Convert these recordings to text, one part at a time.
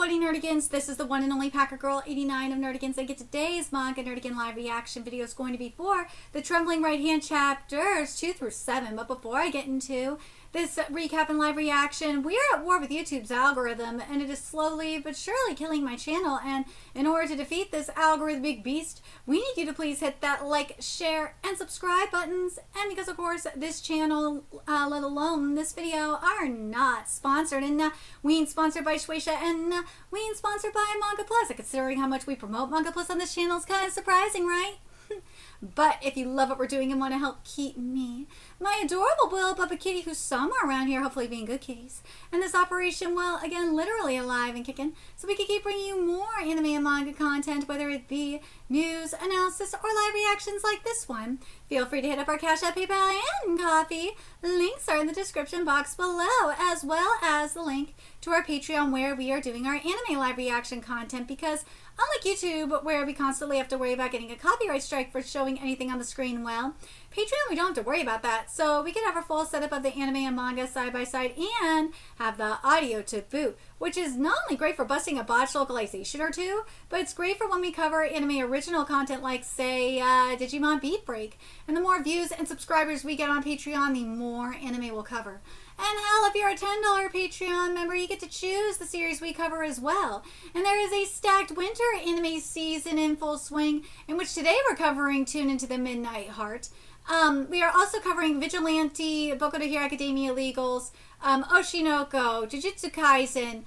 20 Nerdigans. This is the one and only Packer Girl 89 of Nerdigans. And today's Manga Nerdigan live reaction video is going to be for the Trembling Right Hand chapters 2 through 7. But before I get into this recap and live reaction, we are at war with YouTube's algorithm, and it is slowly but surely killing my channel. And in order to defeat this algorithmic beast, we need you to please hit that like, share, and subscribe buttons. And because, of course, this channel, let alone this video, are not sponsored. And we ain't sponsored by Shueisha, and we ain't sponsored by Manga Plus. Considering how much we promote Manga Plus on this channel is kind of surprising, right? But if you love what we're doing and want to help keep me, my adorable little puppet kitty, who's somewhere around here, hopefully being good kitties, and this operation, well, again, literally alive and kicking, so we can keep bringing you more anime and manga content, whether it be news, analysis, or live reactions like this one. Feel free to hit up our Cash App, PayPal, and Coffee. Links are in the description box below, as well as the link to our Patreon, where we are doing our anime live reaction content, because unlike YouTube, where we constantly have to worry about getting a copyright strike for showing anything on the screen, well, Patreon, we don't have to worry about that. So we can have our full setup of the anime and manga side by side and have the audio to boot, which is not only great for busting a botched localization or two, but it's great for when we cover anime original content like, say, Digimon Beat Break. And the more views and subscribers we get on Patreon, the more anime we'll cover. And hell, if you're a $10 Patreon member, you get to choose the series we cover as well. And there is a stacked winter anime season in full swing, in which today we're covering Tune Into the Midnight Heart. We are also covering Vigilante, Boku no Hero Academia Legals, Oshinoko, Jujutsu Kaisen,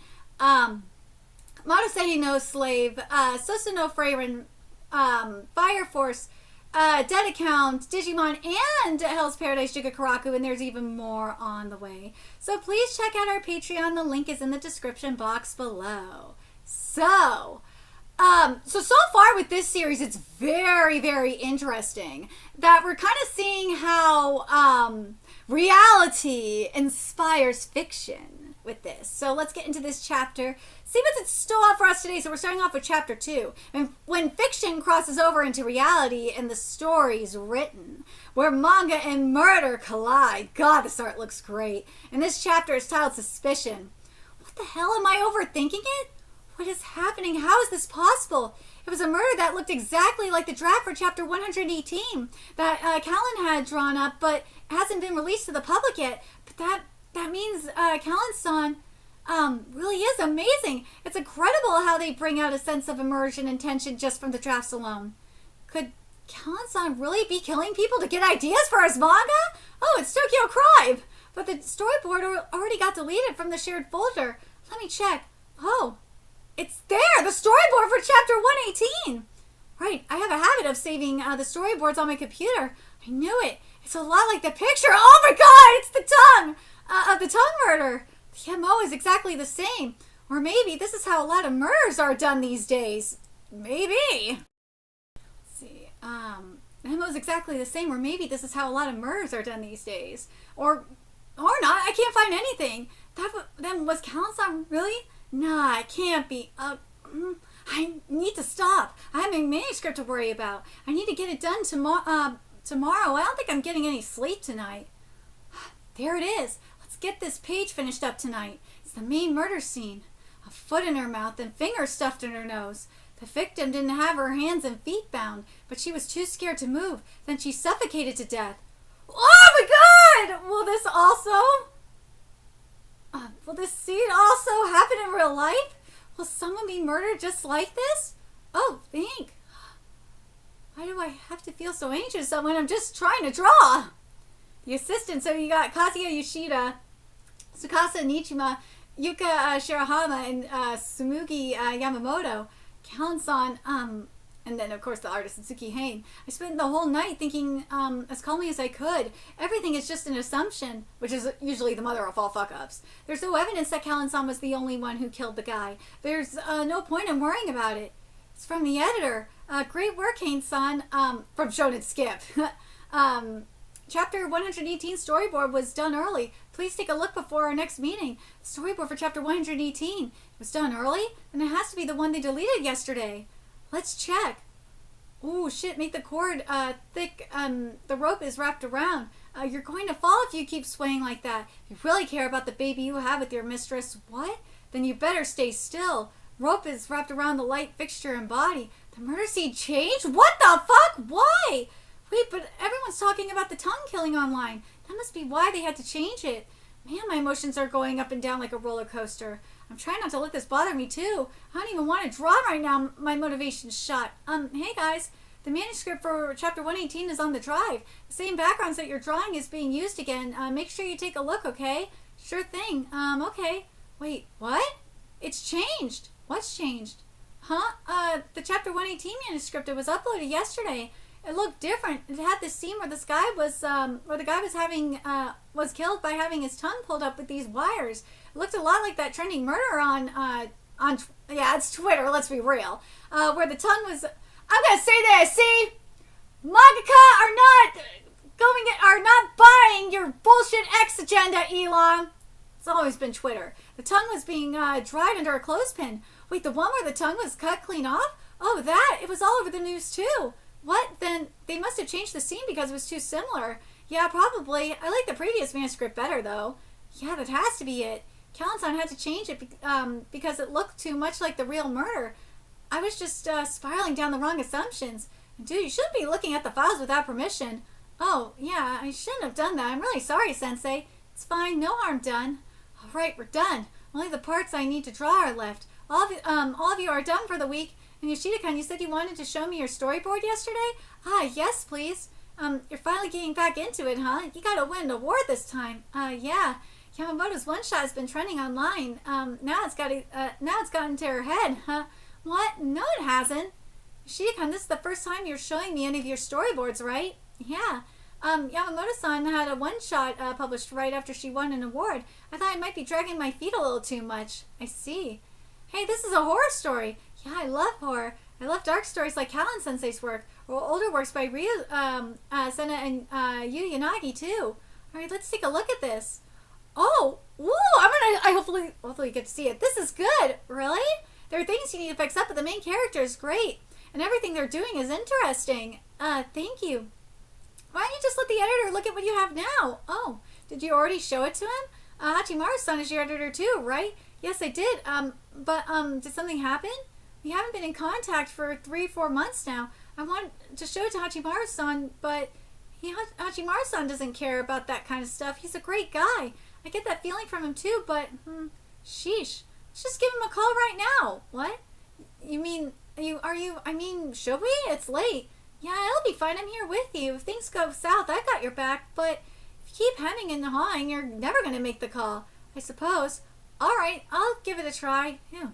Marusehi no Slave, Sosu no Frieren, Fire Force, Dead Account, Digimon, and Hell's Paradise Jigakaraku, and there's even more on the way. So please check out our Patreon. The link is in the description box below. So far with this series, it's very, very interesting that we're kind of seeing how reality inspires fiction with this. So let's get into this chapter, see what's in store for us today. So we're starting off with chapter 2. And when fiction crosses over into reality and the story's written, where manga and murder collide. God, this art looks great. And this chapter is titled Suspicion. What the hell, am I overthinking it? What is happening? How is this possible? It was a murder that looked exactly like the draft for chapter 118 that Callan had drawn up, but hasn't been released to the public yet. But that means Callan-san really is amazing. It's incredible how they bring out a sense of immersion and tension just from the drafts alone. Could Callan-san really be killing people to get ideas for his manga? Oh, it's Tokyo Crime! But the storyboard already got deleted from the shared folder. Let me check. Oh, it's there! The storyboard for chapter 118! Right, I have a habit of saving the storyboards on my computer. I knew it. It's a lot like the picture. Oh my god, it's the tongue! Of the tongue murder. The MO is exactly the same. Or maybe this is how a lot of murders are done these days. Maybe. Let's see. The MO is exactly the same, or maybe this is how a lot of murders are done these days. Or not. I can't find anything. Then was Callan-san really? Nah, it can't be. I need to stop. I have a manuscript to worry about. I need to get it done tomorrow. I don't think I'm getting any sleep tonight. There it is. Let's get this page finished up tonight. It's the main murder scene. A foot in her mouth and fingers stuffed in her nose. The victim didn't have her hands and feet bound, but she was too scared to move. Then she suffocated to death. Oh my god! Will this scene also happen in real life? Will someone be murdered just like this? Oh, think. Why do I have to feel so anxious when I'm just trying to draw? The assistant, so you got Kazuya Yoshida, Tsukasa Nichima, Yuka Shirahama, and Sumugi Yamamoto. Callan-san, and then, of course, the artist, Suki Hain. I spent the whole night thinking as calmly as I could. Everything is just an assumption, which is usually the mother of all fuck-ups. There's no evidence that Callan-san was the only one who killed the guy. There's no point in worrying about it. It's from the editor. Great work, Hain-san, from Shonen Skip. Chapter 118 storyboard was done early. Please take a look before our next meeting. The storyboard for chapter 118 was done early? And it has to be the one they deleted yesterday. Let's check. Oh shit, make the cord thick. The rope is wrapped around. You're going to fall if you keep swaying like that. If you really care about the baby you have with your mistress, what? Then you better stay still. Rope is wrapped around the light fixture and body. The murder scene changed? What the fuck? Why? Wait, but everyone's talking about the tongue killing online. That must be why they had to change it. Man, my emotions are going up and down like a roller coaster. I'm trying not to let this bother me too. I don't even want to draw right now. My motivation's shot. Hey guys. The manuscript for chapter 118 is on the drive. The same backgrounds that you're drawing is being used again. Make sure you take a look, okay? Sure thing. Okay. Wait, what? It's changed. What's changed? Huh? The chapter 118 manuscript, it was uploaded yesterday. It looked different. It had this scene where where the guy was killed by having his tongue pulled up with these wires. It looked a lot like that trending murder yeah, it's Twitter, let's be real. Where the tongue was, I'm gonna say this, see? Mangaka are not buying your bullshit X agenda, Elon. It's always been Twitter. The tongue was being dried under a clothespin. Wait, the one where the tongue was cut clean off? Oh, that! It was all over the news too. What? Then they must have changed the scene because it was too similar. Yeah, probably. I like the previous manuscript better, though. Yeah, that has to be it. Callanson had to change it because it looked too much like the real murder. I was just spiraling down the wrong assumptions. Dude, you shouldn't be looking at the files without permission. Oh, yeah, I shouldn't have done that. I'm really sorry, Sensei. It's fine. No harm done. All right, we're done. Only the parts I need to draw are left. All of you are done for the week. And Yoshida-kun, you said you wanted to show me your storyboard yesterday? Ah, yes, please. You're finally getting back into it, huh? You gotta win an award this time. Yeah. Yamamoto's one-shot has been trending online. Now it's gotten into her head, huh? What? No, it hasn't. Yoshida-kun, this is the first time you're showing me any of your storyboards, right? Yeah. Yamamoto-san had a one-shot published right after she won an award. I thought I might be dragging my feet a little too much. I see. Hey, this is a horror story. Yeah, I love horror. I love dark stories like Callan Sensei's work, or older works by Ryu Sena and Yu Yanagi too. All right, let's take a look at this. Oh, woo! I hopefully get to see it. This is good. Really? There are things you need to fix up, but the main character is great, and everything they're doing is interesting. Thank you. Why don't you just let the editor look at what you have now? Oh, did you already show it to him? Hachimaru-san is your editor too, right? Yes, I did. But did something happen? We haven't been in contact for 3-4 months now. I want to show it to Hachimaru-san, but Hachimaru-san doesn't care about that kind of stuff. He's a great guy. I get that feeling from him too, but sheesh. Let's just give him a call right now. What? You mean, should we? It's late. Yeah, it'll be fine. I'm here with you. If things go south, I got your back, but if you keep hemming and hawing, you're never going to make the call, I suppose. All right, I'll give it a try. Yeah.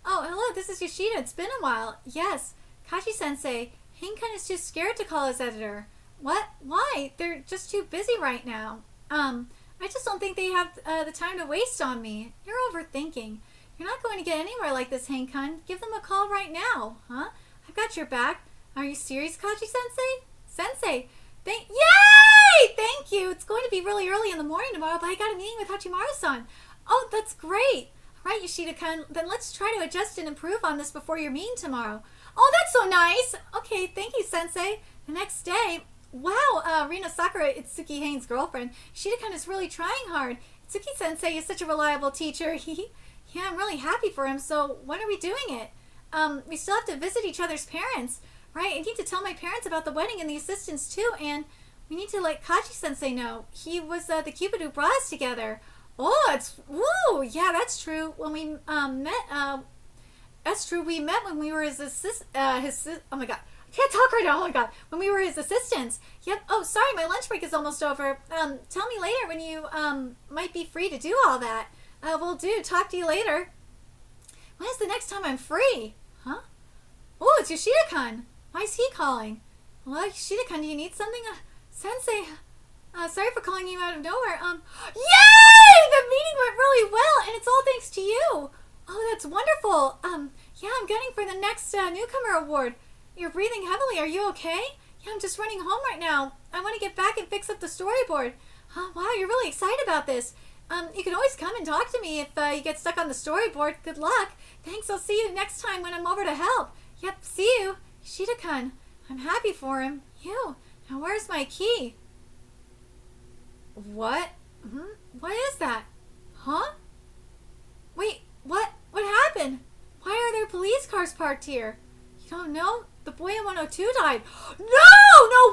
Oh, hello, this is Yoshida. It's been a while. Yes. Kachi-sensei, Hinkan is too scared to call his editor. What? Why? They're just too busy right now. I just don't think they have the time to waste on me. You're overthinking. You're not going to get anywhere like this, Hinkan. Give them a call right now, huh? I've got your back. Are you serious, Kachi-sensei? Sensei, yay! Thank you. It's going to be really early in the morning tomorrow, but I got a meeting with Hachimaru-san. Oh, that's great. All right, Yoshida-kun, then let's try to adjust and improve on this before your meeting tomorrow. Oh, that's so nice. Okay, thank you, Sensei. The next day, wow, Rina Sakura, Itsuki Hain's girlfriend. Yoshida-kun is really trying hard. Itsuki-sensei is such a reliable teacher. Yeah, I'm really happy for him, so when are we doing it? We still have to visit each other's parents, right? I need to tell my parents about the wedding and the assistants too, and we need to let Kachi-sensei know. He was the Cupid who brought us together. Oh, yeah, that's true. When we met, that's true. We met when we were his oh my god, I can't talk right now. Oh my god, when we were his assistants. Yep. Oh, sorry, my lunch break is almost over. Tell me later when you might be free to do all that. Will do. Talk to you later. When is the next time I'm free? Huh? Oh, it's Yoshida-kun. Why is he calling? Well, Yoshida-kun, do you need something? Sensei, sorry for calling you out of nowhere. Yay! The meeting went really well, and it's all thanks to you. Oh, that's wonderful. Yeah, I'm gunning for the next newcomer award. You're breathing heavily. Are you okay? Yeah, I'm just running home right now. I want to get back and fix up the storyboard. Wow, you're really excited about this. You can always come and talk to me if you get stuck on the storyboard. Good luck. Thanks. I'll see you next time when I'm over to help. Yep, see you. Yoshida-kun. I'm happy for him. You. Now where's my key? What? What is that? Huh? Wait, what happened? Why cars parked here. You don't know? The boy in 102 died. No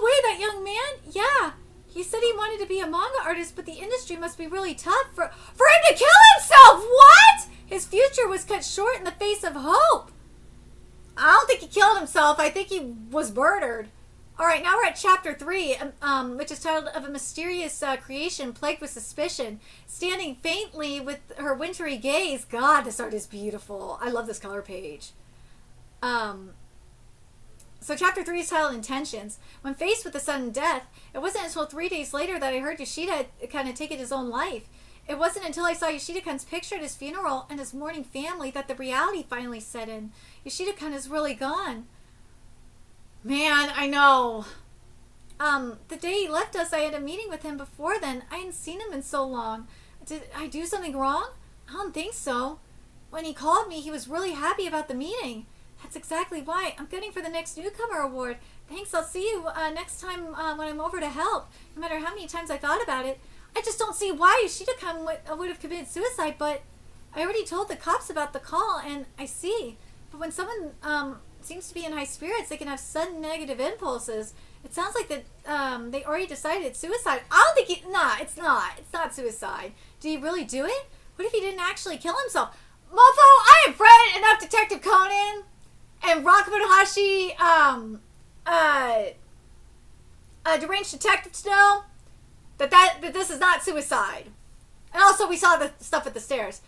way, that young man? Yeah. He said he wanted to be a manga artist, but the industry must be really tough for him to kill himself. What? His future was cut short in the face of hope. I don't think he killed himself. I think he was murdered. All right, now we're at chapter 3, which is titled Of a Mysterious Creation Plagued with Suspicion. Standing faintly with her wintry gaze. God, this art is beautiful. I love this color page. So chapter 3 is titled Intentions. When faced with a sudden death, it wasn't until 3 days later that I heard Yoshida had kind of taken his own life. It wasn't until I saw Yoshida-kun's picture at his funeral and his mourning family that the reality finally set in. Yoshida-kun is really gone. Man, I know. The day he left us, I had a meeting with him before then. I hadn't seen him in so long. Did I do something wrong? I don't think so. When he called me, he was really happy about the meeting. That's exactly why. I'm getting for the next newcomer award. Thanks, I'll see you next time when I'm over to help. No matter how many times I thought about it. I just don't see why Yoshida-kun would have committed suicide, but I already told the cops about the call, and I see. But when someone seems to be in high spirits, they can have sudden negative impulses. It sounds like that they already decided it's suicide. I don't think it's not. It's not suicide. Did he really do it? What if he didn't actually kill himself? Mofo, I have read enough Detective Conan and Rakamuhashi, Deranged Detective to know that this is not suicide. And also, we saw the stuff at the stairs.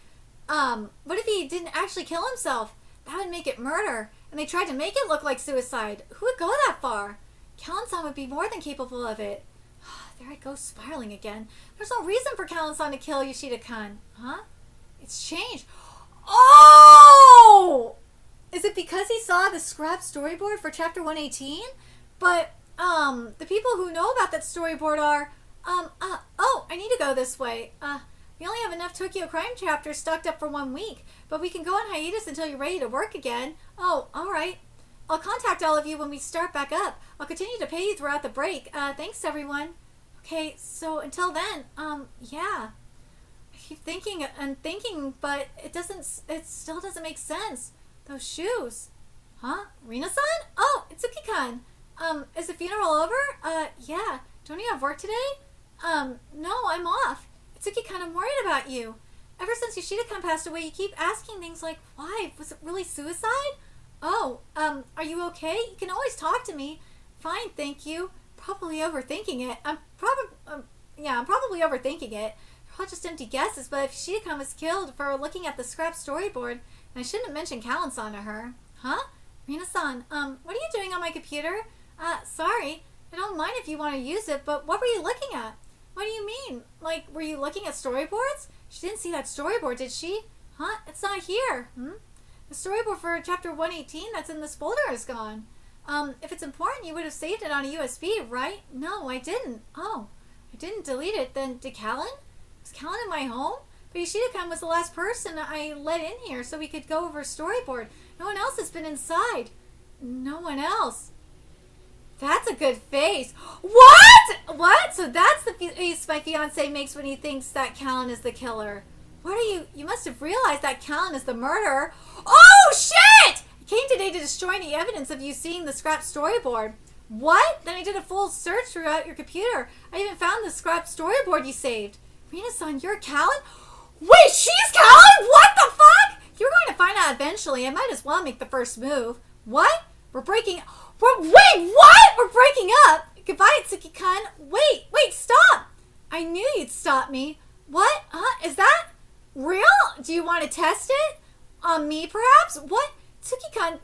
What if he didn't actually kill himself? That would make it murder. And they tried to make it look like suicide. Who would go that far? Callan-san would be more than capable of it. There I go, spiraling again. There's no reason for Callan-san to kill Yoshida-kun. Huh? It's changed. Oh! Is it because he saw the scrap storyboard for chapter 118? But, the people who know about that storyboard are, oh, I need to go this way. We only have enough Tokyo Crime chapters stocked up for 1 week, but we can go on hiatus until you're ready to work again. Oh, alright. I'll contact all of you when we start back up. I'll continue to pay you throughout the break. Thanks, everyone. Okay, so until then, yeah. I keep thinking and thinking, but it still doesn't make sense. Those shoes. Huh? Rina-san? Oh, it's Itsuki-kun. Is the funeral over? Yeah. Don't you have work today? No, I'm off. Itsuki-kun, I'm worried about you. Ever since Yoshida-kun passed away, you keep asking things like, why? Was it really suicide? Oh, are you okay? You can always talk to me. Fine, thank you. Probably overthinking it. I'm probably overthinking it. They're all just empty guesses, but if Yoshida-kun was killed for looking at the scrap storyboard, and I shouldn't have mentioned Callan-san to her. Huh? Rina-san, what are you doing on my computer? Sorry. I don't mind if you want to use it, but what were you looking at? What do you mean? Like, were you looking at storyboards? She didn't see that storyboard, did she? Huh? It's not here. The storyboard for chapter 118 that's in this folder is gone. If it's important, you would have saved it on a USB, right? No, I didn't. Oh, I didn't delete it. Then, did Callan? Was Callan in my home? But Yoshida-kun was the last person I let in here so we could go over storyboard. No one else has been inside. No one else. That's a good face. What? So that's the face my fiancé makes when he thinks that Callan is the killer. What are you? You must have realized that Callan is the murderer. Oh, shit! I came today to destroy any evidence of you seeing the scrap storyboard. What? Then I did a full search throughout your computer. I even found the scrap storyboard you saved. Rina-san, you're Callan? Wait, she's Callan? What the fuck? You're going to find out eventually. I might as well make the first move. What? Wait, what? We're breaking up? Goodbye, Itsuki-kun. Wait, stop. I knew you'd stop me. What? Is that real? Do you want to test it? On me, perhaps? What? Itsuki-kun,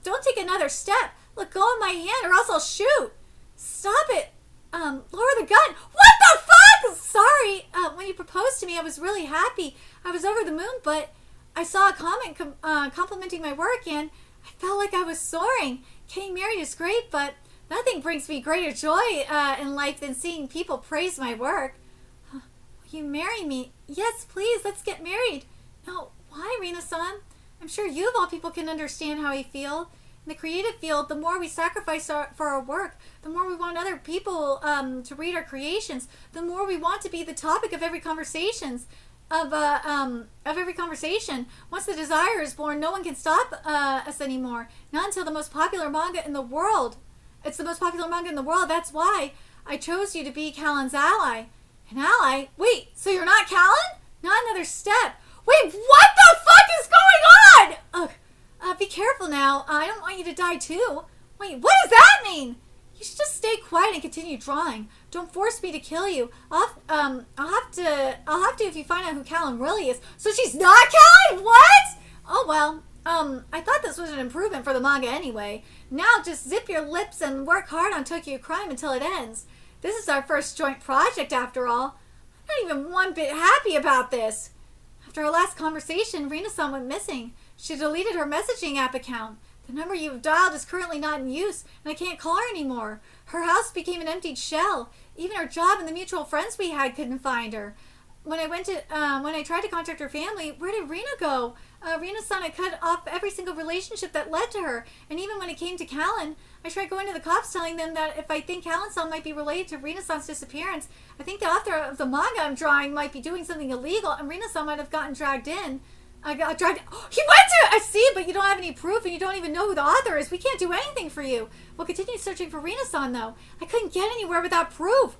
don't take another step. Let go of my hand or else I'll shoot. Stop it. Lower the gun. What the fuck? Sorry. When you proposed to me, I was really happy. I was over the moon, but I saw a comment complimenting my work and I felt like I was soaring. Getting married is great, but nothing brings me greater joy in life than seeing people praise my work. Will you marry me? Yes, please. Let's get married. No, why, Rina-san? I'm sure you of all people can understand how I feel. In the creative field, the more we sacrifice for our work, the more we want other people to read our creations, the more we want to be the topic of every conversation. of every conversation. Once the desire is born, no one can stop us anymore. Not until the most popular manga in the world. It's the most popular manga in the world. That's why I chose you to be Callan's ally. An ally? Wait, so you're not Callan? Not another step. Wait, what the fuck is going on? Ugh. Be careful now. I don't want you to die too. Wait, what does that mean? You should just stay quiet and continue drawing. Don't force me to kill you. I'll have to if you find out who Callan really is. So she's not Callan? What? Oh well. I thought this was an improvement for the manga anyway. Now just zip your lips and work hard on Tokyo Crime until it ends. This is our first joint project after all. I'm not even one bit happy about this. After our last conversation, Rina-san went missing. She deleted her messaging app account. The number you've dialed is currently not in use, and I can't call her anymore. Her house became an emptied shell. Even her job and the mutual friends we had couldn't find her. When I tried to contact her family, where did Rina go? Rina-san had cut off every single relationship that led to her, and even when it came to Callan, I tried going to the cops telling them that if I think Callan-san might be related to Rina-san's disappearance, I think the author of the manga I'm drawing might be doing something illegal, and Rina-san might have gotten dragged in. I got dragged. Oh, he went to. I see, but you don't have any proof, and you don't even know who the author is. We can't do anything for you. We'll continue searching for Rina-san, though. I couldn't get anywhere without proof.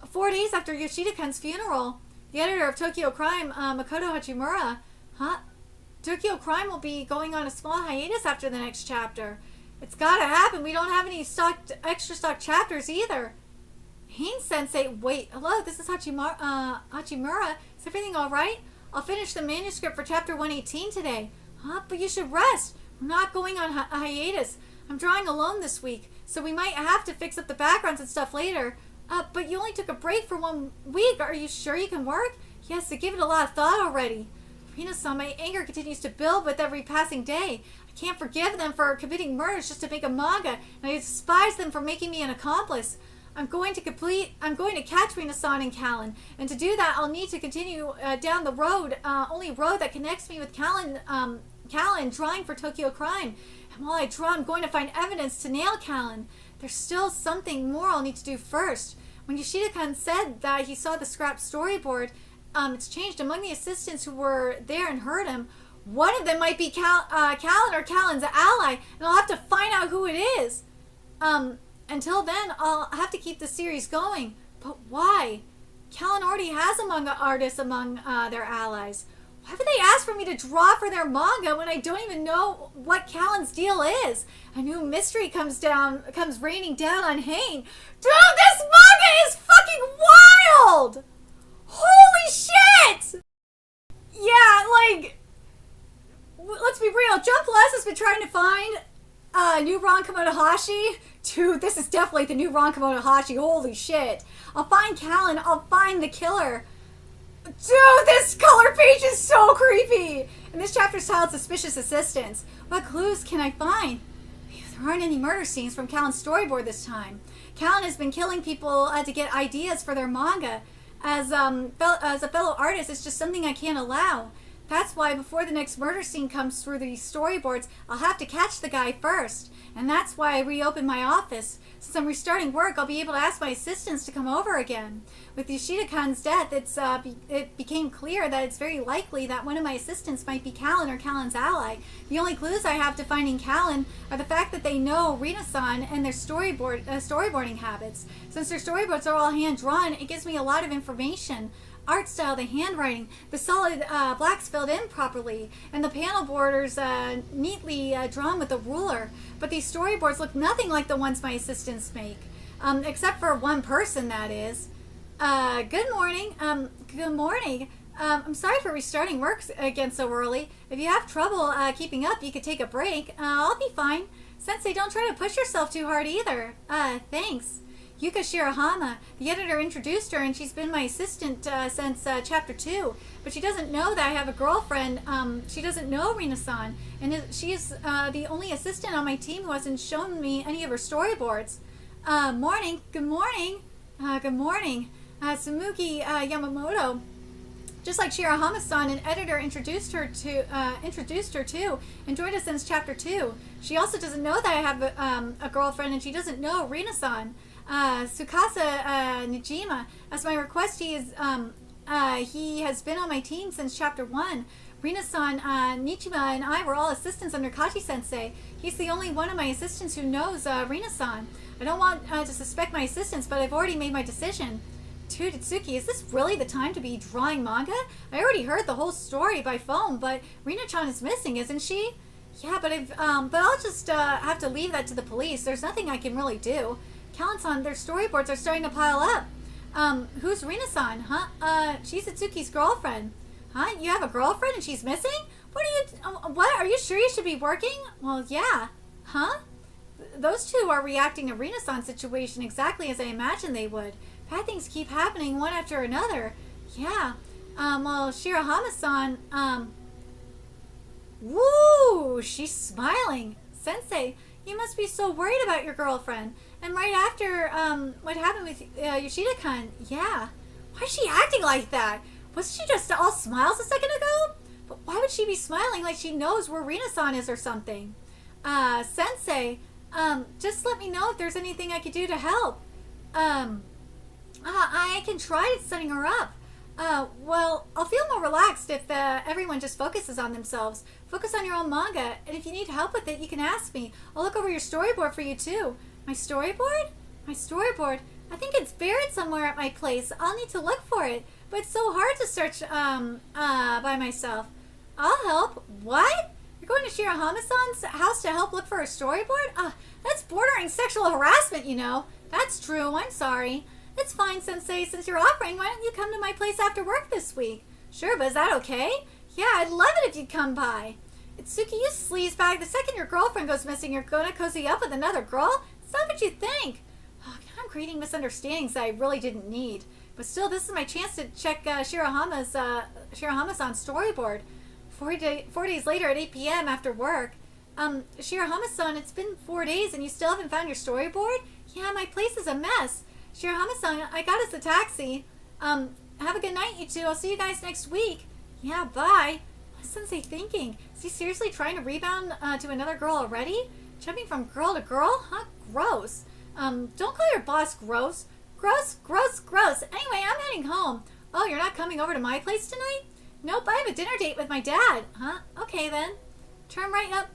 4 days after Yoshida-kun's funeral, the editor of Tokyo Crime, Makoto Hachimura, Tokyo Crime will be going on a small hiatus after the next chapter. It's gotta happen. We don't have any extra stock chapters either. Hain-sensei, wait, hello, this is Hachimura. Is everything alright? I'll finish the manuscript for chapter 118 today. But you should rest. We're not going on a hiatus. I'm drawing alone this week, so we might have to fix up the backgrounds and stuff later. But you only took a break for 1 week. Are you sure you can work? Yes, I give it a lot of thought already. Rina-san, my anger continues to build with every passing day. I can't forgive them for committing murders just to make a manga, and I despise them for making me an accomplice. I'm going to catch Rina-san and Callan, and to do that, I'll need to continue down the road, only road that connects me with Callan, drawing for Tokyo Crime. And while I draw, I'm going to find evidence to nail Callan. There's still something more I'll need to do first. When Yoshida-kun said that he saw the scrap storyboard, it's changed. Among the assistants who were there and heard him, one of them might be Callan or Callan's ally, and I'll have to find out who it is. Until then, I'll have to keep the series going. But why? Callan already has a manga artist among their allies. Why would they ask for me to draw for their manga when I don't even know what Callan's deal is? A new mystery comes raining down on Hain. Dude, this manga is fucking wild! Holy shit! Yeah, like, let's be real. Jump Plus has been trying to find new Ron Komodohashi. Dude, this is definitely the new Ron Komodohashi. Holy shit. I'll find Callan. I'll find the killer. Dude, this color page is so creepy. And this chapter's titled Suspicious Assistants. What clues can I find? There aren't any murder scenes from Callan's storyboard this time. Callan has been killing people to get ideas for their manga. As a fellow artist, it's just something I can't allow. That's why before the next murder scene comes through these storyboards, I'll have to catch the guy first. And that's why I reopened my office. Since I'm restarting work, I'll be able to ask my assistants to come over again. With Yoshida-kun's death, it became clear that it's very likely that one of my assistants might be Callan or Callan's ally. The only clues I have to finding Callan are the fact that they know Rina-san and their storyboarding habits. Since their storyboards are all hand-drawn, it gives me a lot of information. Art style, the handwriting, the solid blacks filled in properly, and the panel borders neatly drawn with a ruler. But these storyboards look nothing like the ones my assistants make, except for one person, that is. Good morning. Good morning. I'm sorry for restarting work again so early. If you have trouble keeping up, you could take a break. I'll be fine. Sensei, don't try to push yourself too hard either. Thanks. Yuka Shirahama, the editor, introduced her, and she's been my assistant since chapter 2. But she doesn't know that I have a girlfriend. She doesn't know Rina-san, and she's the only assistant on my team who hasn't shown me any of her storyboards. Morning. Good morning. Good morning. Sumugi Yamamoto. Just like Shirahama-san, an editor introduced her too, and joined us since chapter 2. She also doesn't know that I have a girlfriend, and she doesn't know Rina-san. Tsukasa Nijima, as my requestee is He has been on my team since chapter 1. Rina-san, Nichima, and I were all assistants under Kachi-sensei. He's the only one of my assistants who knows Rina-san. I don't want to suspect my assistants, but I've already made my decision. Tutsuki, is this really the time to be drawing manga? I already heard the whole story by phone, but Rina-chan is missing, isn't she? Yeah, but I'll just have to leave that to the police. There's nothing I can really do. Callan-san, their storyboards are starting to pile up. Who's Rina-san? Huh? She's Itsuki's girlfriend. Huh? You have a girlfriend and she's missing? What? Are you sure you should be working? Well, yeah. Huh? Those two are reacting to Rina-san's situation exactly as I imagined they would. Bad things keep happening one after another. Yeah. Well, Shirahama-san, woo! She's smiling. Sensei, you must be so worried about your girlfriend. And right after, what happened with Yoshida-kun, yeah. Why is she acting like that? Wasn't she just all smiles a second ago? But why would she be smiling like she knows where Rina-san is or something? Sensei, just let me know if there's anything I could do to help. I can try setting her up. Well, I'll feel more relaxed if everyone just focuses on themselves. Focus on your own manga, and if you need help with it, you can ask me. I'll look over your storyboard for you, too. My storyboard? My storyboard? I think it's buried somewhere at my place. I'll need to look for it, but it's so hard to search by myself. I'll help. What? You're going to Shirahama-san's house to help look for a storyboard? That's bordering sexual harassment, you know. That's true. I'm sorry. It's fine, Sensei. Since you're offering, why don't you come to my place after work this week? Sure, but is that okay? Yeah, I'd love it if you'd come by. Itsuki, you sleazebag. The second your girlfriend goes missing, you're going to cozy up with another girl? It's not what you think. Oh, I'm creating misunderstandings that I really didn't need. But still, this is my chance to check Shirahama's storyboard. 4 days later at 8 p.m. after work. Shirahama-san, it's been 4 days and you still haven't found your storyboard? Yeah, my place is a mess. Shirahama-san, I got us a taxi. Have a good night, you two. I'll see you guys next week. Yeah, bye. What's Sensei thinking? Is he seriously trying to rebound to another girl already? Jumping from girl to girl? Huh? Gross. Don't call your boss gross. Gross, gross, gross. Anyway, I'm heading home. Oh, you're not coming over to my place tonight? Nope, I have a dinner date with my dad. Huh? Okay, then. Turn right up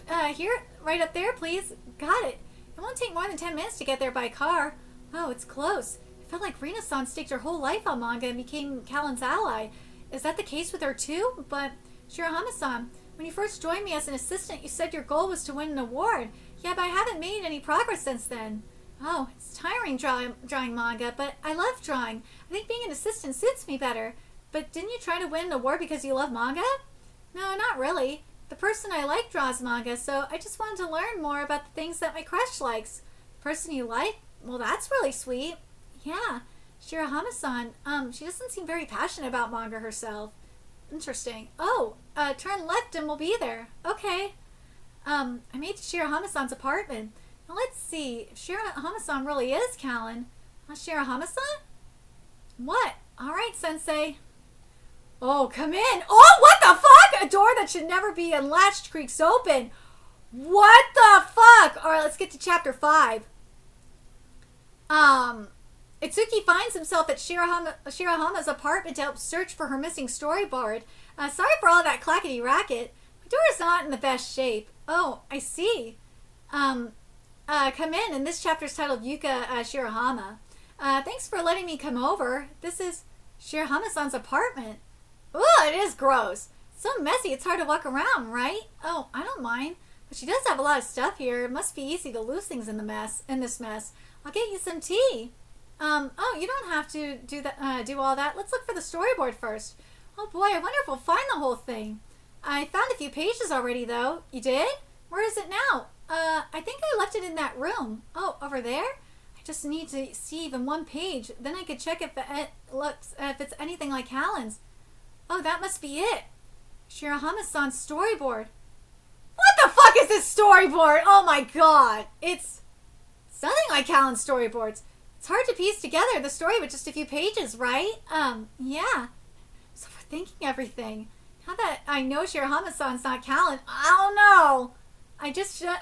right up there, please. Got it. It won't take more than 10 minutes to get there by car. Oh, it's close. It felt like Rina-san staked her whole life on manga and became Callan's ally. Is that the case with her too? But, Shirahama-san, when you first joined me as an assistant, you said your goal was to win an award. Yeah, but I haven't made any progress since then. Oh, it's tiring drawing manga, but I love drawing. I think being an assistant suits me better. But didn't you try to win an award because you love manga? No, not really. The person I like draws manga, so I just wanted to learn more about the things that my crush likes. The person you like? Well, that's really sweet. Yeah. Shirahama-san, she doesn't seem very passionate about manga herself. Interesting. Oh, turn left and we'll be there. Okay. I made it to Shirahama-san's apartment. Now let's see. If Shirahama-san really is Callan. Shirahama-san? What? Alright, Sensei. Oh, come in. Oh, what the fuck? A door that should never be unlatched creaks open. What the fuck? Alright, let's get to chapter 5. Itsuki finds himself at Shirahama's apartment to help search for her missing storyboard. Sorry for all that clackety racket. My door is not in the best shape. Oh, I see. Come in, and this chapter is titled Yuka Shirahama. Thanks for letting me come over. This is Shirahama-san's apartment. Ugh, it is gross. It's so messy, it's hard to walk around, right? Oh, I don't mind. But she does have a lot of stuff here. It must be easy to lose things in this mess. I'll get you some tea. Oh, you don't have to do all that. Let's look for the storyboard first. Oh boy, I wonder if we'll find the whole thing. I found a few pages already, though. You did? Where is it now? I think I left it in that room. Oh, over there? I just need to see even one page. Then I could check if it's anything like Callan's. Oh, that must be it. Shirahama-san's storyboard. What the fuck is this storyboard? Oh my god. It's nothing like Callan's storyboards. It's hard to piece together the story with just a few pages, right? Yeah. So we're thinking everything. Now that I know Shirahama-san's not Callan, I don't know. I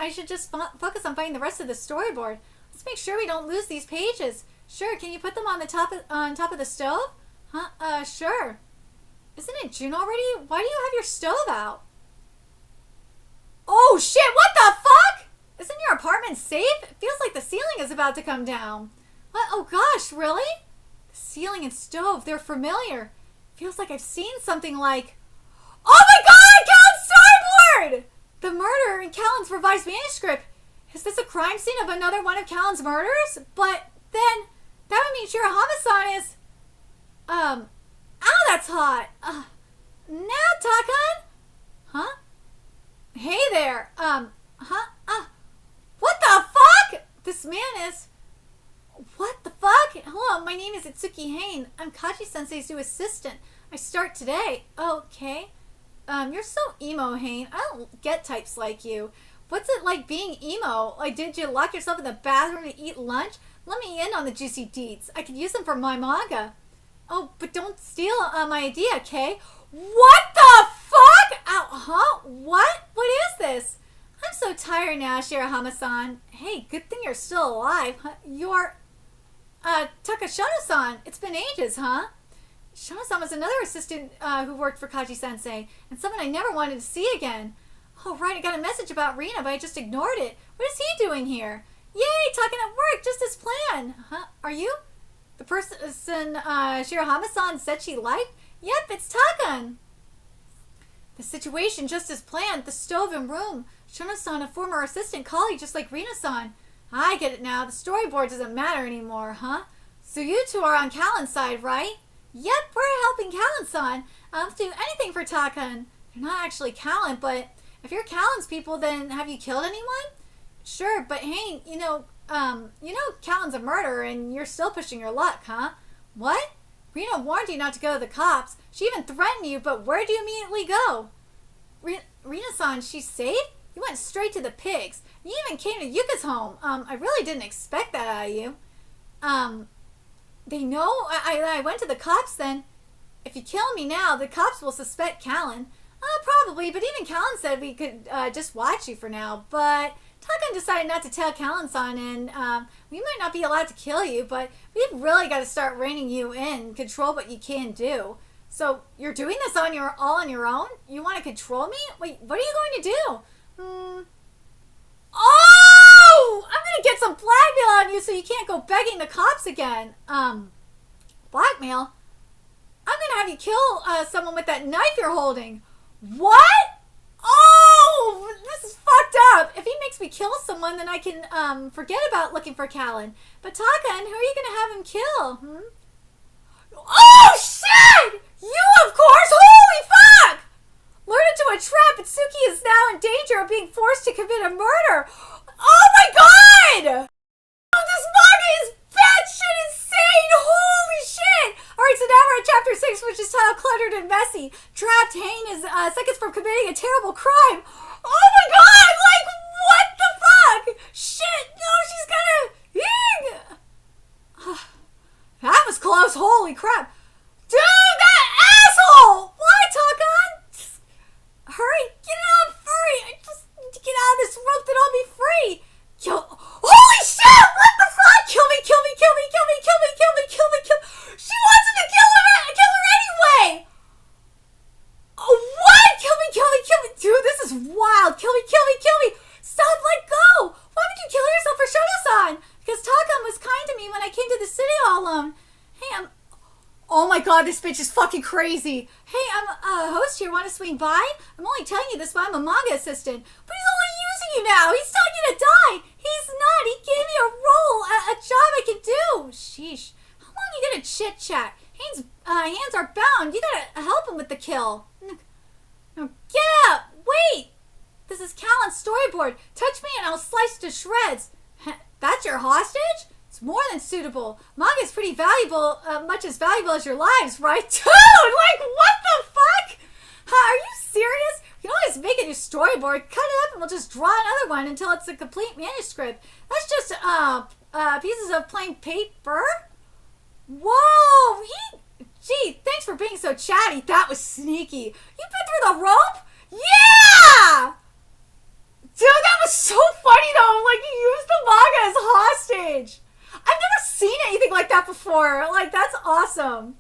should just focus on finding the rest of the storyboard. Let's make sure we don't lose these pages. Sure, can you put them on top of the stove? Huh? Sure. Isn't it June already? Why do you have your stove out? Oh shit, what the fuck? Isn't your apartment safe? It feels like the ceiling is about to come down. What? Oh gosh, really? The ceiling and stove, they're familiar. Feels like I've seen something like... Oh my god, Callan's storyboard! The murder in Callan's revised manuscript. Is this a crime scene of another one of Callan's murders? But then, that would mean Shirahama-san is... Ow, that's hot. Now, Takan? Huh? Hey there. What the fuck? This man is... What the fuck? Hello, my name is Itsuki Hain. I'm Kaji-sensei's new assistant. I start today. Okay. You're so emo, Hain. I don't get types like you. What's it like being emo? Like, did you lock yourself in the bathroom to eat lunch? Let me in on the juicy deets. I could use them for my manga. Oh, but don't steal my idea, okay? What the fuck? Ow, huh? What? What is this? I'm so tired now, Shirahama-san. Hey, good thing you're still alive. You're, Takashono-san. It's been ages, huh? Shono-san was another assistant who worked for Kaji-sensei, and someone I never wanted to see again. Oh, right, I got a message about Rina, but I just ignored it. What is he doing here? Yay, talking at work, just as planned. Huh? Are you? The person Shirahama-san said she liked? Yep, it's Takan. The situation just as planned. The stove and room. Shono-san, a former assistant colleague just like Rina-san. I get it now. The storyboard doesn't matter anymore, huh? So you two are on Callan's side, right? Yep, we're helping Callan-san. I'll do anything for Takan. You're not actually Callan, but if you're Callan's people, then have you killed anyone? Sure, but hey, you know Callan's a murderer and you're still pushing your luck, huh? What? Rina warned you not to go to the cops. She even threatened you, but where'd you immediately go? Rina-san, she's safe? You went straight to the pigs. You even came to Yuka's home. I really didn't expect that out of you. They know I went to the cops then. If you kill me now, the cops will suspect Callan. Probably, but even Callan said we could just watch you for now. But Takan decided not to tell Callan-san, and we might not be allowed to kill you, but we've really got to start reining you in, control what you can do. So you're doing this all on your own? You want to control me? Wait, what are you going to do? Oh! I'm going to get some blackmail on you so you can't go begging the cops again. Blackmail? I'm going to have you kill someone with that knife you're holding. What? Oh, this is fucked up. If he makes me kill someone, then I can forget about looking for Callan. But Takan, who are you going to have him kill? Oh, shit! You, of course! Holy fuck! Lured into a trap, Itsuki is now in danger of being forced to commit a murder. Oh my god! Oh, this manga is batshit insane! Holy shit! Alright, so now we're at chapter 6, which is titled Cluttered and Messy. Trapped, Hain is seconds from committing a terrible crime. Oh my god! Like, what the fuck? Shit! No, she's gonna... That was close. Holy crap. Dude, that asshole! Why, Takan? Hurry, get out, hurry! I just need to get out of this rope, then I'll be free! Holy shit! What the fuck? Kill me, kill me, kill me, kill me, kill me, kill me, kill me, kill me! She wants him to kill her anyway! Oh, what? Kill me, kill me, kill me! Dude, this is wild! Kill me, kill me, kill me! Stop, let go! Why would you kill yourself for Shono-san? Because Takan was kind to me when I came to the city all alone. Hey, oh my god, this bitch is fucking crazy. Hey, I'm a host here. Want to swing by? I'm only telling you this, but I'm a manga assistant. But he's only using you now. He's telling you to die. He's not. He gave me a role, a job I can do. Sheesh. How long are you gonna chit chat? Hands are bound. You gotta help him with the kill. No, get up. Wait. This is Callan's storyboard. Touch me and I'll slice to shreds. That's your hostage? It's more than suitable. Manga is pretty valuable, much as valuable as your lives, right? Dude, like, what the fuck? Are you serious? You can always make a new storyboard, cut it up, and we'll just draw another one until it's a complete manuscript. That's just, pieces of plain paper? Whoa! Gee, thanks for being so chatty. That was sneaky. You been through the rope? Yeah! Dude, that was so funny, though. Like, you used the manga as hostage. I've never seen anything like that before. Like, that's awesome.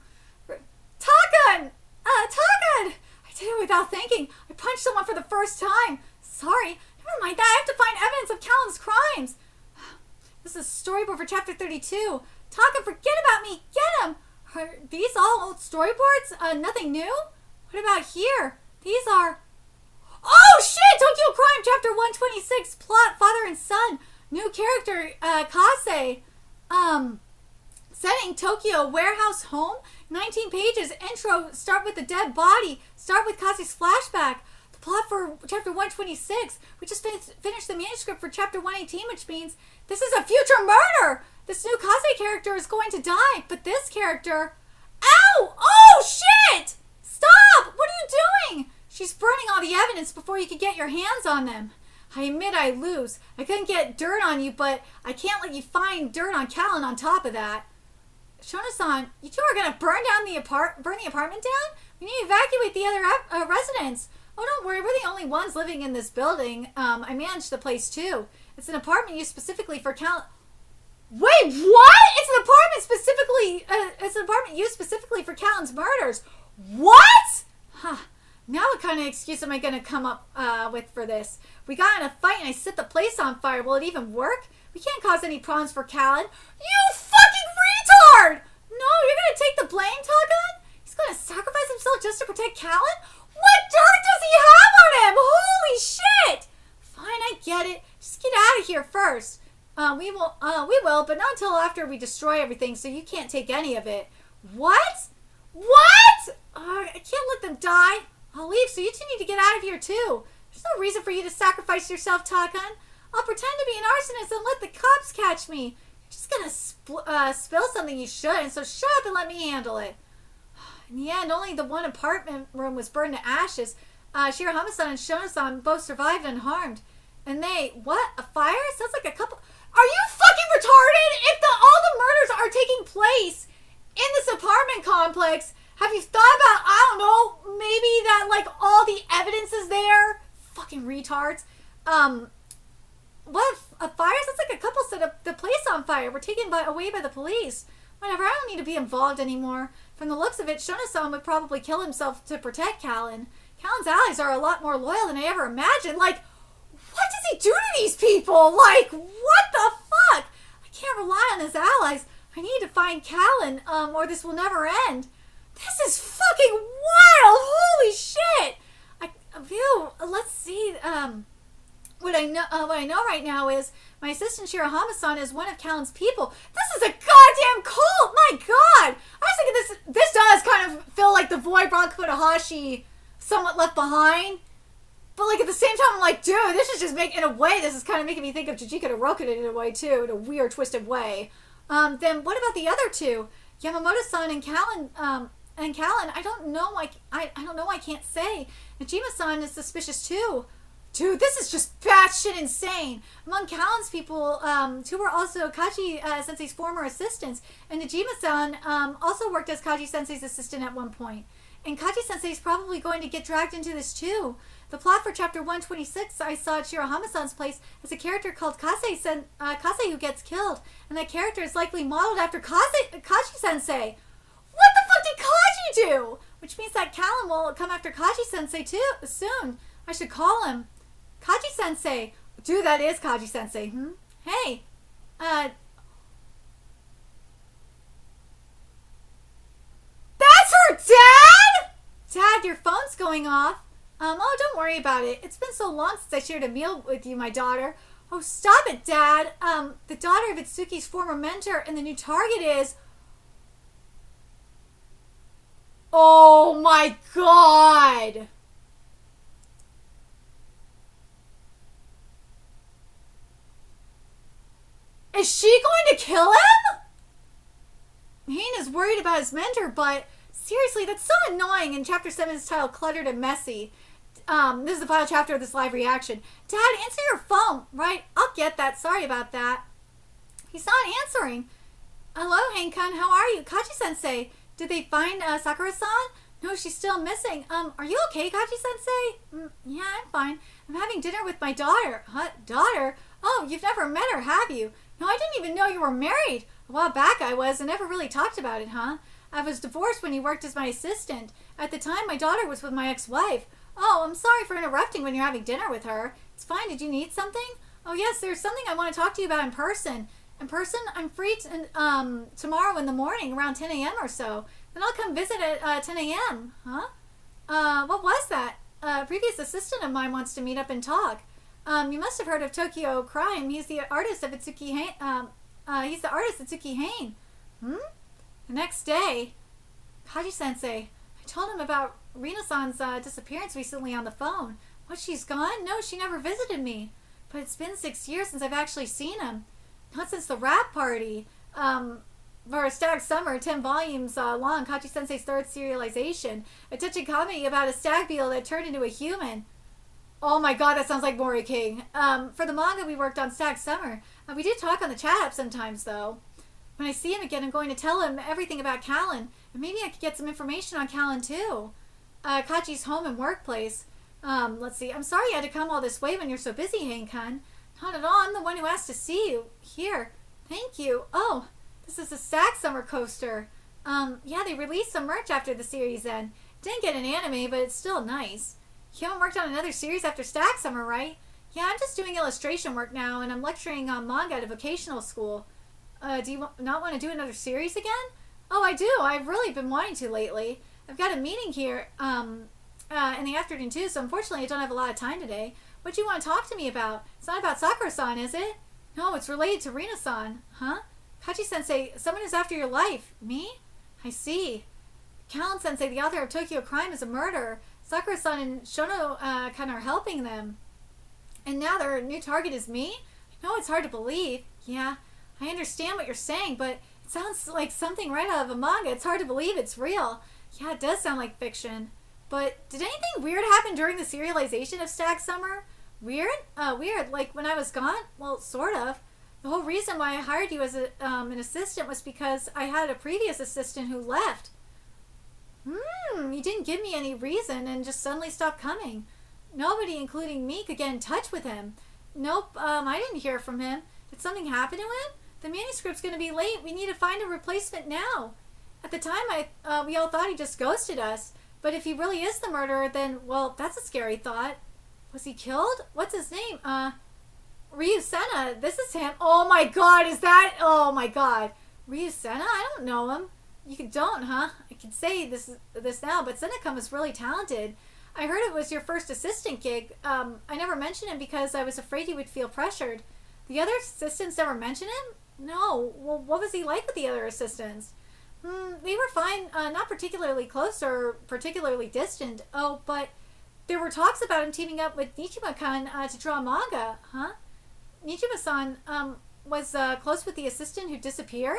I did it without thinking. I punched someone for the first time. Sorry. Never mind that. I have to find evidence of Callan's crimes. This is a storyboard for chapter 32. Taka, forget about me. Get him. Are these all old storyboards? Nothing new? What about here? These are... Oh, shit! Tokyo Crime, chapter 126. Plot, father and son. New character, Kase. Setting, Tokyo, warehouse home. 19 pages. Intro, start with the dead body. Start with Kase's flashback. The plot for chapter 126. We just finished the manuscript for chapter 118, which means this is a future murder. This new Kase character is going to die, but this character... Ow! Oh, shit! Stop! What are you doing? She's burning all the evidence before you can get your hands on them. I admit I lose. I couldn't get dirt on you, but I can't let you find dirt on Callan on top of that. Shona-san, you two are going to burn the apartment down? We need to evacuate the other residents. Oh, don't worry. We're the only ones living in this building. I manage the place, too. It's an apartment used specifically for Callan... Wait, what? It's an apartment used specifically for Callan's murders. What? Huh. Now what kind of excuse am I going to come up with for this? We got in a fight and I set the place on fire. Will it even work? We can't cause any problems for Callan. You fucking retard! No, you're going to take the blame, Taka? He's going to sacrifice himself just to protect Callan? What dirt does he have on him? Holy shit! Fine, I get it. Just get out of here first. We will, but not until after we destroy everything, so you can't take any of it. What? What? I can't let them die. I'll leave, so you two need to get out of here, too. There's no reason for you to sacrifice yourself, Takan. I'll pretend to be an arsonist and let the cops catch me. You're just gonna spill something you shouldn't, so shut up and let me handle it. In the end, only the one apartment room was burned to ashes. Shirahama-san and Shona-san both survived unharmed. And what? A fire? Sounds like a couple... Are you fucking retarded? If all the murders are taking place in this apartment complex, have you thought about, I don't know, maybe that, like, all the evidence is there? Fucking retards. What? A fire? Sounds like a couple set up the place on fire. We're taken away by the police. Whatever, I don't need to be involved anymore. From the looks of it, Shona-san would probably kill himself to protect Callan. Callan's allies are a lot more loyal than I ever imagined. Like, what does he do to these people? Like, what the fuck? I can't rely on his allies. I need to find Callan, or this will never end. This is fucking wild! Holy shit! Let's see. What I know right now is my assistant Shirahama-san is one of Callan's people. This is a goddamn cult! My god! I was thinking this does kind of feel like the void Bronco Takahashi somewhat left behind. But, like, at the same time, I'm like, dude, this is just in a way, this is kind of making me think of Jujika to Roken in a way, too, in a weird, twisted way. Then what about the other two? Yamamoto-san and Callan, I don't know, I don't know, I can't say. Najima-san is suspicious, too. Dude, this is just batshit insane. Among Callan's people, two were also Kaji-sensei's former assistants, and Najima-san also worked as Kaji-sensei's assistant at one point. And Kaji-sensei is probably going to get dragged into this, too. The plot for chapter 126 I saw at Shirahama-san's place has a character called Kase who gets killed, and that character is likely modeled after Kaji-sensei. What the fuck did Kaji do? Which means that Callan will come after Kaji-sensei too soon. I should call him. Kaji-sensei. Dude, that is Kaji-sensei. Hey. That's her dad? Dad, your phone's going off. Oh, don't worry about it. It's been so long since I shared a meal with you, my daughter. Oh, stop it, Dad. The daughter of Itsuki's former mentor, and the new target is... Oh, my God. Is she going to kill him? Hina's worried about his mentor, but... Seriously, that's so annoying. And chapter 7 is titled Cluttered and Messy. This is the final chapter of this live reaction. Dad, answer your phone. Right, I'll get that. Sorry about that. He's not answering. Hello, Hankun. How are you? Kaji-sensei. Did they find Sakura-san? No, she's still missing. Are you okay, Kaji-sensei? Yeah, I'm fine. I'm having dinner with my daughter. Daughter? Oh, you've never met her, have you? No, I didn't even know you were married. A while back I was and never really talked about it, huh? I was divorced when you worked as my assistant. At the time, my daughter was with my ex-wife. Oh, I'm sorry for interrupting when you're having dinner with her. It's fine. Did you need something? Oh, yes, there's something I want to talk to you about in person. In person? I'm free tomorrow in the morning around 10 a.m. or so. Then I'll come visit at 10 a.m. Huh? What was that? A previous assistant of mine wants to meet up and talk. You must have heard of Tokyo Crime. He's the artist of Itsuki Hain. He's the artist Itsuki Hain. The next day, Kaji-sensei, I told him about Rina-san's disappearance recently on the phone. What, she's gone? No, she never visited me. But it's been 6 years since I've actually seen him. Not since the rap party. For a Stag Summer, 10 volumes long, Kaji-sensei's third serialization. A touching comedy about a stag beetle that turned into a human. Oh my god, that sounds like Mori King. For the manga we worked on Stag Summer. We do talk on the chat app sometimes, though. When I see him again, I'm going to tell him everything about Callan. And maybe I could get some information on Callan, too. Kachi's home and workplace. Let's see. I'm sorry you had to come all this way when you're so busy, Hain-kun. Not at all. I'm the one who asked to see you. Here. Thank you. Oh, this is a Stag Summer coaster. Yeah, they released some merch after the series end. Didn't get an anime, but it's still nice. You haven't worked on another series after Stag Summer, right? Yeah, I'm just doing illustration work now, and I'm lecturing on manga at a vocational school. Do you not want to do another series again? Oh, I do. I've really been wanting to lately. I've got a meeting here in the afternoon, too, so unfortunately I don't have a lot of time today. What do you want to talk to me about? It's not about Sakura-san, is it? No, it's related to Rina-san. Huh? Kaji-sensei, someone is after your life. Me? I see. Callan-sensei, the author of Tokyo Crime, is a murderer. Sakura-san and Shono-kan are helping them. And now their new target is me? I know it's hard to believe. Yeah, I understand what you're saying, but it sounds like something right out of a manga. It's hard to believe it's real. Yeah, it does sound like fiction. But did anything weird happen during the serialization of Stag Summer? Weird? Weird. Like when I was gone? Well, sort of. The whole reason why I hired you as an assistant was because I had a previous assistant who left. You didn't give me any reason and just suddenly stopped coming. Nobody, including me, could get in touch with him. Nope, I didn't hear from him. Did something happen to him? The manuscript's going to be late. We need to find a replacement now. At the time, we all thought he just ghosted us. But if he really is the murderer, then, well, that's a scary thought. Was he killed? What's his name? Ryu Senna. This is him. Oh my god, is that? Oh my god. Ryu Senna? I don't know him. You don't, huh? I can say this now, but Senna was really talented. I heard it was your first assistant gig. I never mentioned him because I was afraid you would feel pressured. The other assistants never mentioned him? No. Well, what was he like with the other assistants? They were fine. Not particularly close or particularly distant. Oh, but there were talks about him teaming up with Nijima-kun to draw manga, huh? Nijima-san was close with the assistant who disappeared?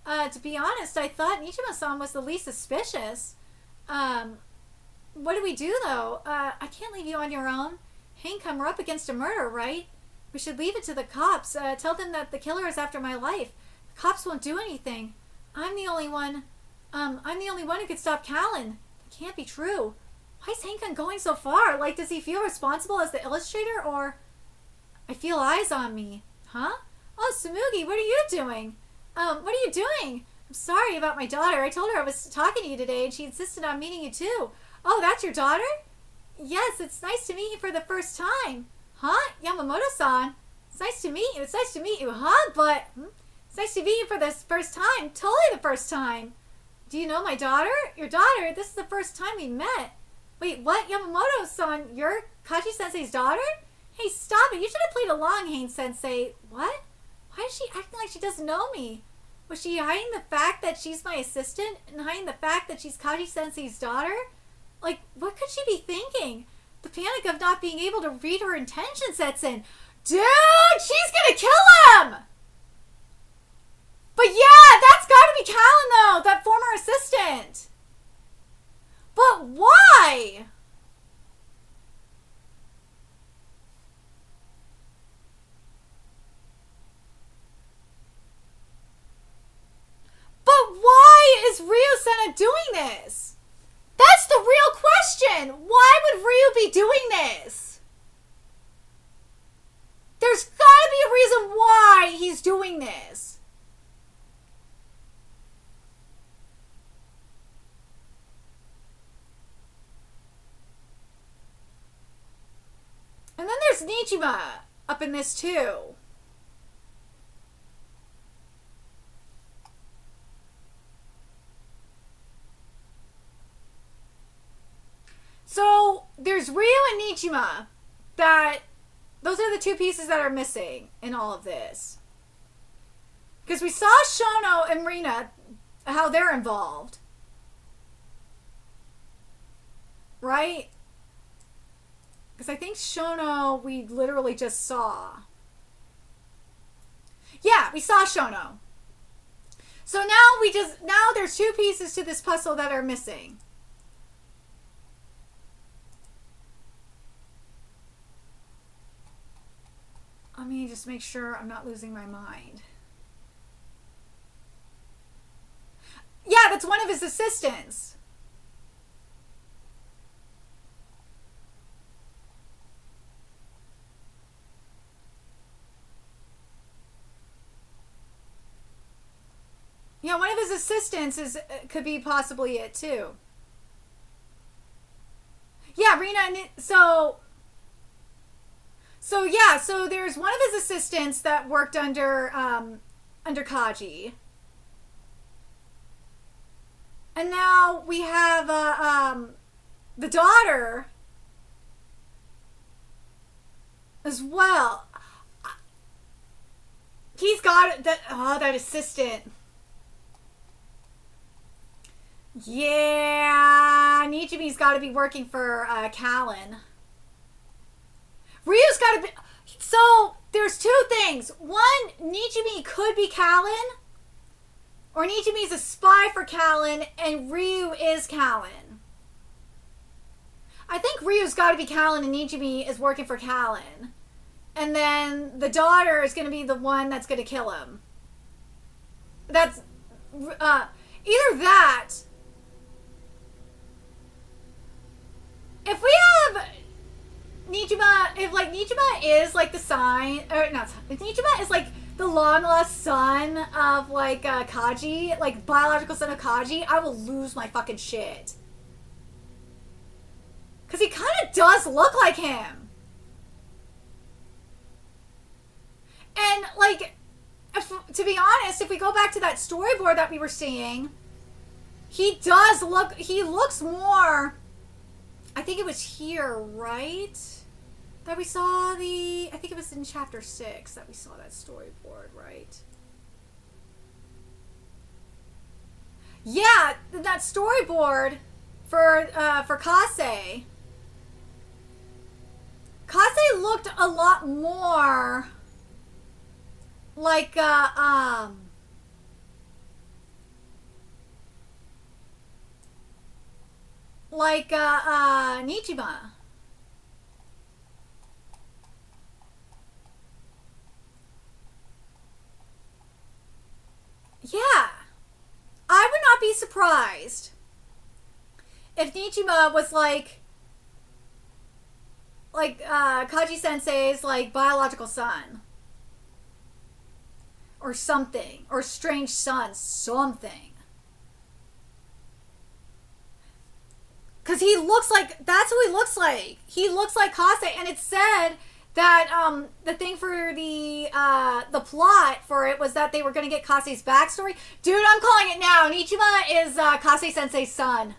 To be honest, I thought Nijima-san was the least suspicious. What do we do, though? I can't leave you on your own. Hain-kun, we're up against a murder, right? We should leave it to the cops. Tell them that the killer is after my life. The cops won't do anything. I'm the only one who could stop Callan. It can't be true. Why is Hain-kun going so far? Like, does he feel responsible as the illustrator, or... I feel eyes on me. Huh? Oh, Sumugi, what are you doing? What are you doing? I'm sorry about my daughter. I told her I was talking to you today, and she insisted on meeting you, too. Oh, that's your daughter? Yes, it's nice to meet you for the first time. Huh? Yamamoto-san. It's nice to meet you. It's nice to meet you, huh? But it's nice to meet you for the first time. Totally the first time. Do you know my daughter? Your daughter? This is the first time we met. Wait, what? Yamamoto-san, you're Kaji-sensei's daughter? Hey, stop it. You should have played along, Hain-sensei. What? Why is she acting like she doesn't know me? Was she hiding the fact that she's my assistant and hiding the fact that she's Kaji-sensei's daughter? Like, what could she be thinking? The panic of not being able to read her intention sets in. Dude, she's gonna kill him! But yeah, that's gotta be Callan, though, that former assistant. But why? But why is Ryu Senna doing this? That's the real question. Why would Ryu be doing this? There's gotta be a reason why he's doing this. is Nijima up in this too? So there's Ryu and Nijima. Those are the two pieces that are missing in all of this. Because we saw Shono and Rina, how they're involved. Right? Because I think Shono we literally just saw. Yeah, we saw Shono. So now there's two pieces to this puzzle that are missing. Let me just make sure I'm not losing my mind. Yeah, that's one of his assistants. Yeah, one of his assistants could be possibly it too. Yeah, Rina and so there's one of his assistants that worked under Kaji. And now we have the daughter as well. He's got that assistant. Yeah, Nijime's got to be working for Callan. Ryu's got to be... So, there's two things. One, Nijime could be Callan, or Nijime's a spy for Callan, and Ryu is Callan. I think Ryu's got to be Callan, and Nijime is working for Callan. And then the daughter is going to be the one that's going to kill him. That's... either that... If we have Nijima, if Nijima is the sign, or not, if Nijima is the long lost son of Kaji, biological son of Kaji, I will lose my fucking shit. Cause he kind of does look like him. And to be honest, if we go back to that storyboard that we were seeing, he looks more... I think it was here, right? That we saw I think it was in chapter 6 that we saw that storyboard, right? Yeah, that storyboard for Kase. Kase looked a lot more like Nijima. Yeah. I would not be surprised if Nijima was Kaji Sensei's biological son. Or something. Or strange son. Something. Because he looks that's who he looks like. He looks like Kase, and it said that the thing for the plot for it was that they were going to get Kase's backstory. Dude, I'm calling it now. Nijima is Kase Sensei's son.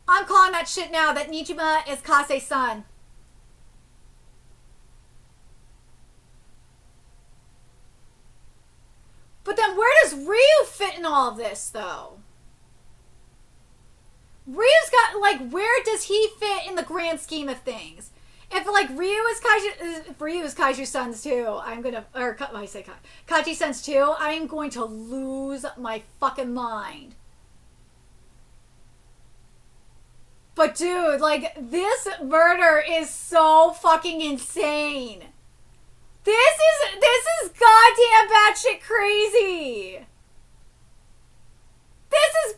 I'm calling that shit now, that Nijima is Kase's son. But then where does Ryu fit in all of this, though? Ryu's got, where does he fit in the grand scheme of things? If, Ryu is Kaiju's sons, too, I'm gonna, or, I say Kaji's sons, too, I am going to lose my fucking mind. But, dude, this murder is so fucking insane. This is goddamn batshit crazy. This is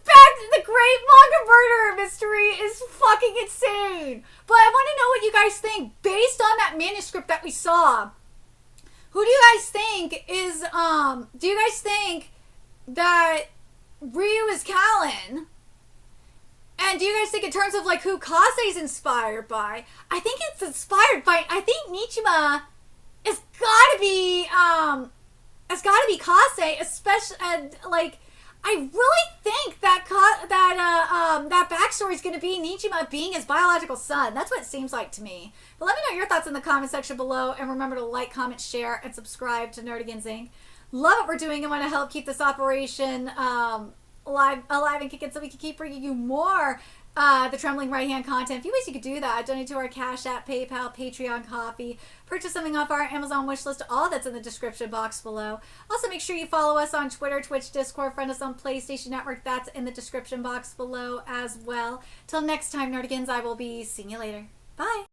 the great manga murder mystery is fucking insane. But I want to know what you guys think based on that manuscript that we saw. Who do you guys think is do you guys think that Ryu is Callan? And do you guys think in terms of like who Kasei's inspired by? I think it's inspired by, I think Nichima has gotta be Kasei, especially, and like, I really think that that backstory is going to be Nichima being his biological son. That's what it seems like to me. But let me know your thoughts in the comment section below, and remember to like, comment, share, and subscribe to Nerdigans Inc. Love what we're doing and want to help keep this operation alive and kicking, so we can keep bringing you more the Trembling Right Hand content. A few ways you could do that: donate to our Cash App, PayPal, Patreon, Coffee, purchase something off our Amazon wish list. All that's in the description box below. Also, make sure you follow us on Twitter, Twitch, Discord, friend us on PlayStation Network. That's in the description box below as well. Till next time, Nerdigans, I will be seeing you later. Bye.